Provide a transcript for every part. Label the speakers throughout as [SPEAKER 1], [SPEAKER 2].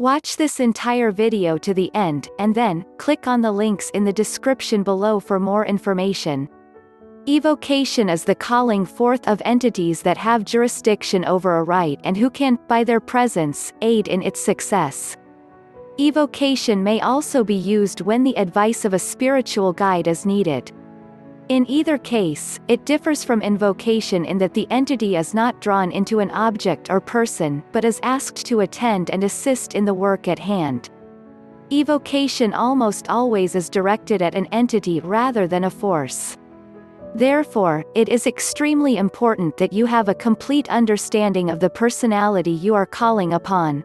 [SPEAKER 1] Watch this entire video to the end, and then, click on the links in the description below for more information. Evocation is the calling forth of entities that have jurisdiction over a rite and who can, by their presence, aid in its success. Evocation may also be used when the advice of a spiritual guide is needed. In either case, it differs from invocation in that the entity is not drawn into an object or person but is asked to attend and assist in the work at hand. Evocation almost always is directed at an entity rather than a force. Therefore, it is extremely important that you have a complete understanding of the personality you are calling upon.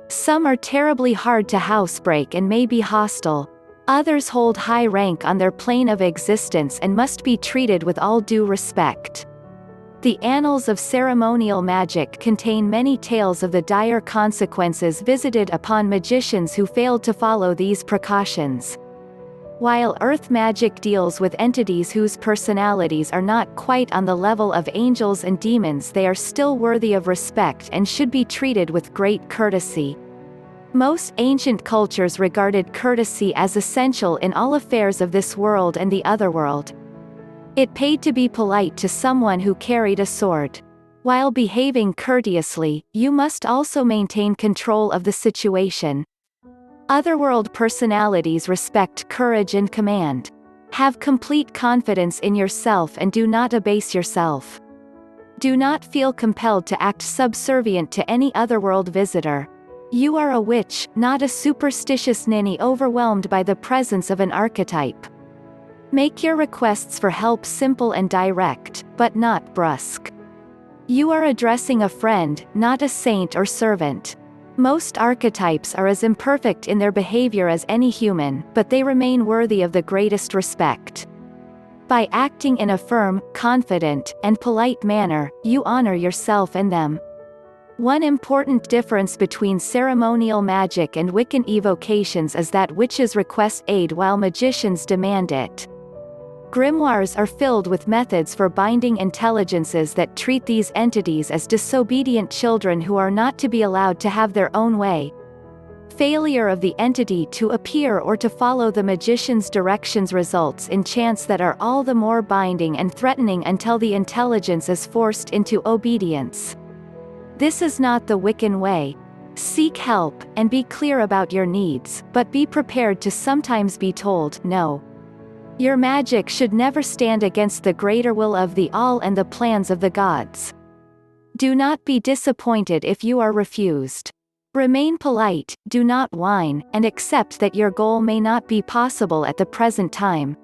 [SPEAKER 1] Some are terribly hard to housebreak and may be hostile. Others hold high rank on their plane of existence and must be treated with all due respect. The annals of ceremonial magic contain many tales of the dire consequences visited upon magicians who failed to follow these precautions. While earth magic deals with entities whose personalities are not quite on the level of angels and demons, they are still worthy of respect and should be treated with great courtesy. Most ancient cultures regarded courtesy as essential in all affairs of this world and the otherworld. It paid to be polite to someone who carried a sword. While behaving courteously, you must also maintain control of the situation. Otherworld personalities respect courage and command. Have complete confidence in yourself and do not abase yourself. Do not feel compelled to act subservient to any otherworld visitor. You are a witch, not a superstitious ninny overwhelmed by the presence of an archetype. Make your requests for help simple and direct, but not brusque. You are addressing a friend, not a saint or servant. Most archetypes are as imperfect in their behavior as any human, but they remain worthy of the greatest respect. By acting in a firm, confident, and polite manner, you honor yourself and them. One important difference between ceremonial magic and Wiccan evocations is that witches request aid while magicians demand it. Grimoires are filled with methods for binding intelligences that treat these entities as disobedient children who are not to be allowed to have their own way. Failure of the entity to appear or to follow the magician's directions results in chants that are all the more binding and threatening until the intelligence is forced into obedience. This is not the Wiccan way. Seek help, and be clear about your needs, but be prepared to sometimes be told no. Your magic should never stand against the greater will of the all and the plans of the gods. Do not be disappointed if you are refused. Remain polite, do not whine, and accept that your goal may not be possible at the present time.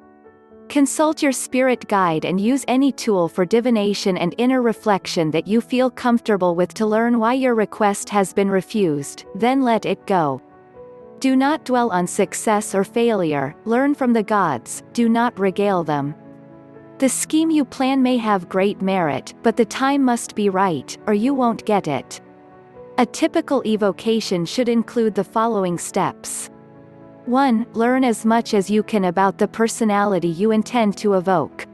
[SPEAKER 1] Consult your spirit guide and use any tool for divination and inner reflection that you feel comfortable with to learn why your request has been refused, then let it go. Do not dwell on success or failure, learn from the gods, do not regale them. The scheme you plan may have great merit, but the time must be right, or you won't get it. A typical evocation should include the following steps. 1. Learn as much as you can about the personality you intend to evoke.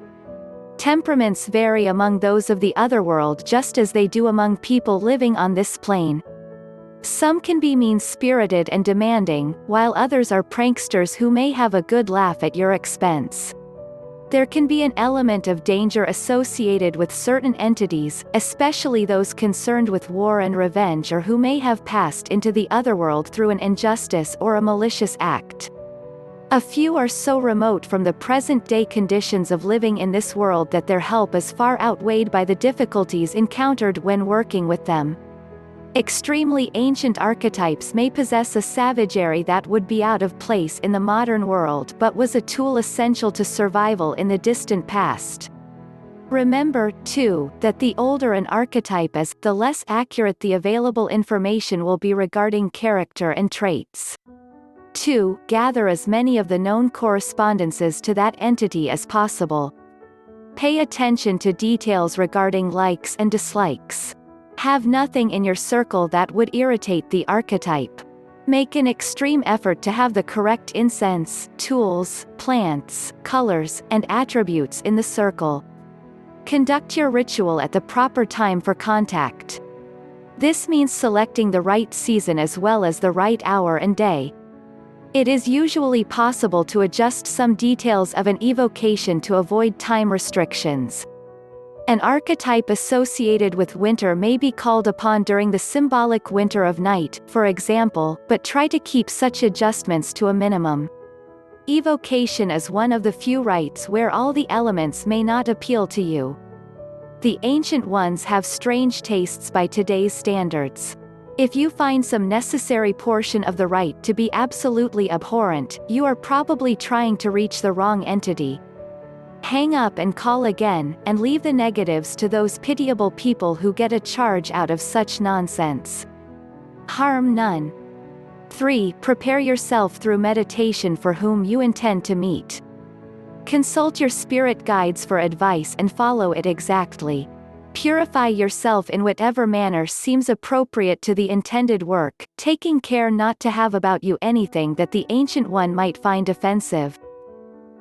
[SPEAKER 1] Temperaments vary among those of the otherworld just as they do among people living on this plane. Some can be mean-spirited and demanding, while others are pranksters who may have a good laugh at your expense. There can be an element of danger associated with certain entities, especially those concerned with war and revenge or who may have passed into the otherworld through an injustice or a malicious act. A few are so remote from the present-day conditions of living in this world that their help is far outweighed by the difficulties encountered when working with them. Extremely ancient archetypes may possess a savagery that would be out of place in the modern world but was a tool essential to survival in the distant past. Remember, too, that the older an archetype is, the less accurate the available information will be regarding character and traits. 2. Gather as many of the known correspondences to that entity as possible. Pay attention to details regarding likes and dislikes. Have nothing in your circle that would irritate the archetype. Make an extreme effort to have the correct incense, tools, plants, colors, and attributes in the circle. Conduct your ritual at the proper time for contact. This means selecting the right season as well as the right hour and day. It is usually possible to adjust some details of an evocation to avoid time restrictions. An archetype associated with winter may be called upon during the symbolic winter of night, for example, but try to keep such adjustments to a minimum. Evocation is one of the few rites where all the elements may not appeal to you. The ancient ones have strange tastes by today's standards. If you find some necessary portion of the rite to be absolutely abhorrent, you are probably trying to reach the wrong entity. Hang up and call again, and leave the negatives to those pitiable people who get a charge out of such nonsense. Harm none. 3. Prepare yourself through meditation for whom you intend to meet. Consult your spirit guides for advice and follow it exactly. Purify yourself in whatever manner seems appropriate to the intended work, taking care not to have about you anything that the Ancient One might find offensive.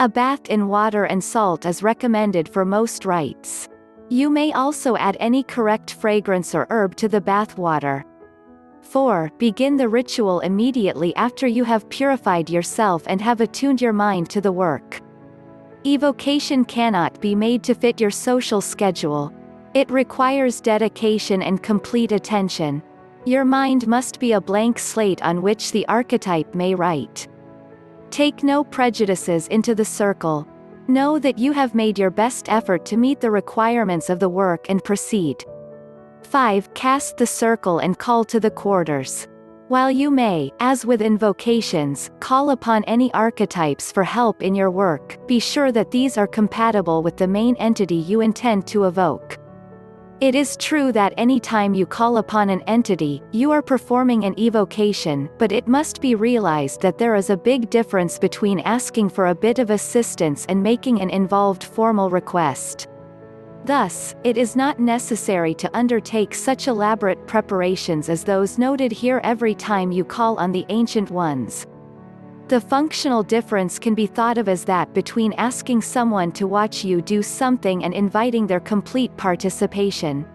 [SPEAKER 1] A bath in water and salt is recommended for most rites. You may also add any correct fragrance or herb to the bath water. 4. Begin the ritual immediately after you have purified yourself and have attuned your mind to the work. Evocation cannot be made to fit your social schedule. It requires dedication and complete attention. Your mind must be a blank slate on which the archetype may write. Take no prejudices into the circle. Know that you have made your best effort to meet the requirements of the work and proceed. 5. Cast the circle and call to the quarters. While you may, as with invocations, call upon any archetypes for help in your work, be sure that these are compatible with the main entity you intend to evoke. It is true that any time you call upon an entity, you are performing an evocation, but it must be realized that there is a big difference between asking for a bit of assistance and making an involved formal request. Thus, it is not necessary to undertake such elaborate preparations as those noted here every time you call on the Ancient Ones. The functional difference can be thought of as that between asking someone to watch you do something and inviting their complete participation.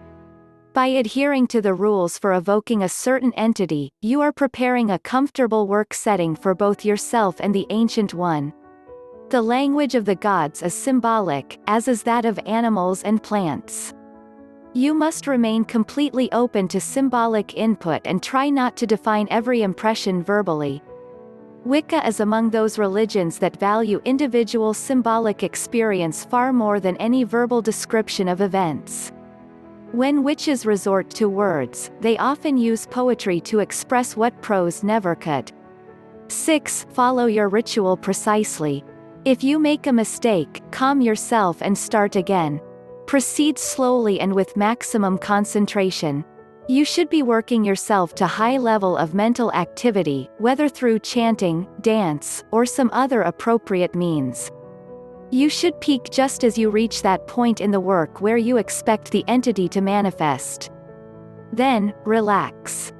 [SPEAKER 1] By adhering to the rules for evoking a certain entity, you are preparing a comfortable work setting for both yourself and the Ancient One. The language of the gods is symbolic, as is that of animals and plants. You must remain completely open to symbolic input and try not to define every impression verbally. Wicca is among those religions that value individual symbolic experience far more than any verbal description of events. When witches resort to words, they often use poetry to express what prose never could. 6. Follow your ritual precisely. If you make a mistake, calm yourself and start again. Proceed slowly and with maximum concentration. You should be working yourself to high level of mental activity, whether through chanting, dance, or some other appropriate means. You should peak just as you reach that point in the work where you expect the entity to manifest. Then, relax.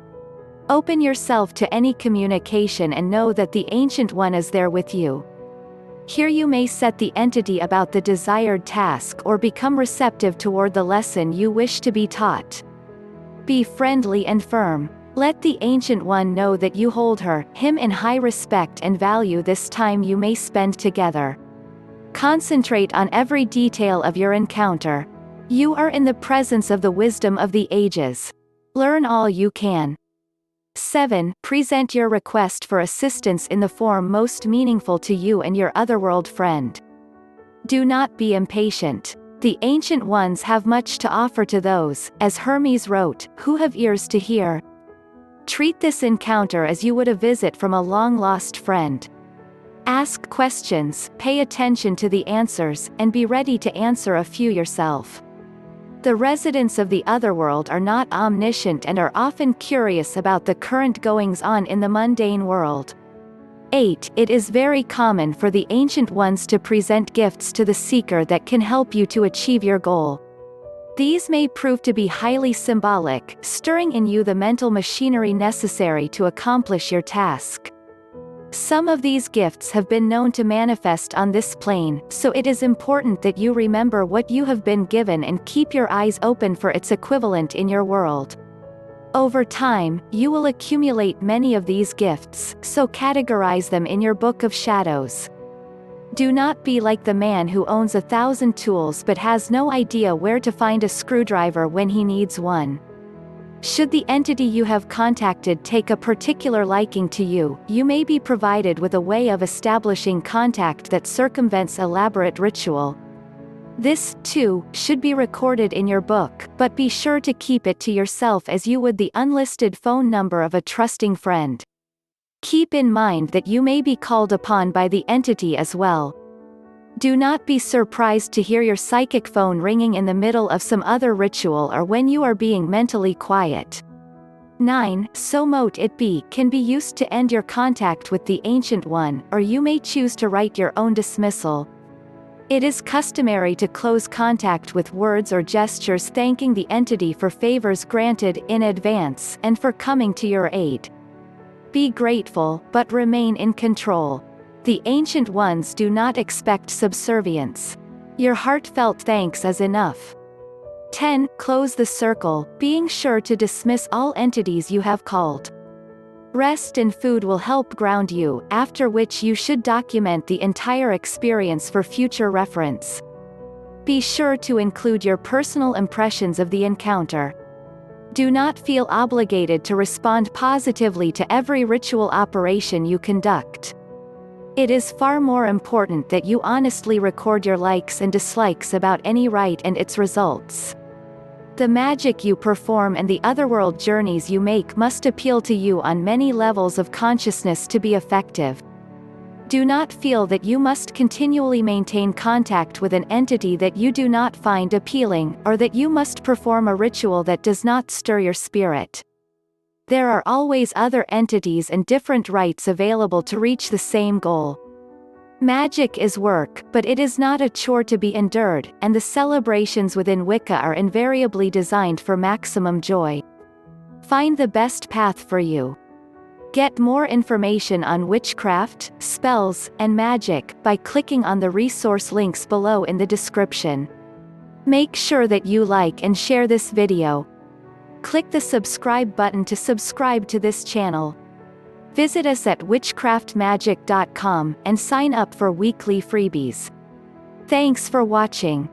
[SPEAKER 1] Open yourself to any communication and know that the Ancient One is there with you. Here you may set the entity about the desired task or become receptive toward the lesson you wish to be taught. Be friendly and firm. Let the Ancient One know that you hold her, him in high respect and value this time you may spend together. Concentrate on every detail of your encounter. You are in the presence of the wisdom of the ages. Learn all you can. 7. Present your request for assistance in the form most meaningful to you and your otherworld friend. Do not be impatient. The Ancient Ones have much to offer to those, as Hermes wrote, who have ears to hear. Treat this encounter as you would a visit from a long-lost friend. Ask questions, pay attention to the answers, and be ready to answer a few yourself. The residents of the otherworld are not omniscient and are often curious about the current goings-on in the mundane world. 8. It is very common for the Ancient Ones to present gifts to the seeker that can help you to achieve your goal. These may prove to be highly symbolic, stirring in you the mental machinery necessary to accomplish your task. Some of these gifts have been known to manifest on this plane, so it is important that you remember what you have been given and keep your eyes open for its equivalent in your world. Over time, you will accumulate many of these gifts, so categorize them in your book of shadows. Do not be like the man who owns 1,000 tools but has no idea where to find a screwdriver when he needs one. Should the entity you have contacted take a particular liking to you, you may be provided with a way of establishing contact that circumvents elaborate ritual. This, too, should be recorded in your book, but be sure to keep it to yourself as you would the unlisted phone number of a trusting friend. Keep in mind that you may be called upon by the entity as well. Do not be surprised to hear your psychic phone ringing in the middle of some other ritual or when you are being mentally quiet. 9. So mote it be can be used to end your contact with the Ancient One, or you may choose to write your own dismissal. It is customary to close contact with words or gestures thanking the entity for favors granted in advance and for coming to your aid. Be grateful, but remain in control. The Ancient Ones do not expect subservience. Your heartfelt thanks is enough. 10. Close the circle, being sure to dismiss all entities you have called. Rest and food will help ground you, after which you should document the entire experience for future reference. Be sure to include your personal impressions of the encounter. Do not feel obligated to respond positively to every ritual operation you conduct. It is far more important that you honestly record your likes and dislikes about any rite and its results. The magic you perform and the otherworld journeys you make must appeal to you on many levels of consciousness to be effective. Do not feel that you must continually maintain contact with an entity that you do not find appealing, or that you must perform a ritual that does not stir your spirit. There are always other entities and different rites available to reach the same goal. Magic is work, but it is not a chore to be endured, and the celebrations within Wicca are invariably designed for maximum joy. Find the best path for you. Get more information on witchcraft, spells, and magic by clicking on the resource links below in the description. Make sure that you like and share this video. Click the subscribe button to subscribe to this channel. Visit us at witchcraftmagic.com and sign up for weekly freebies. Thanks for watching.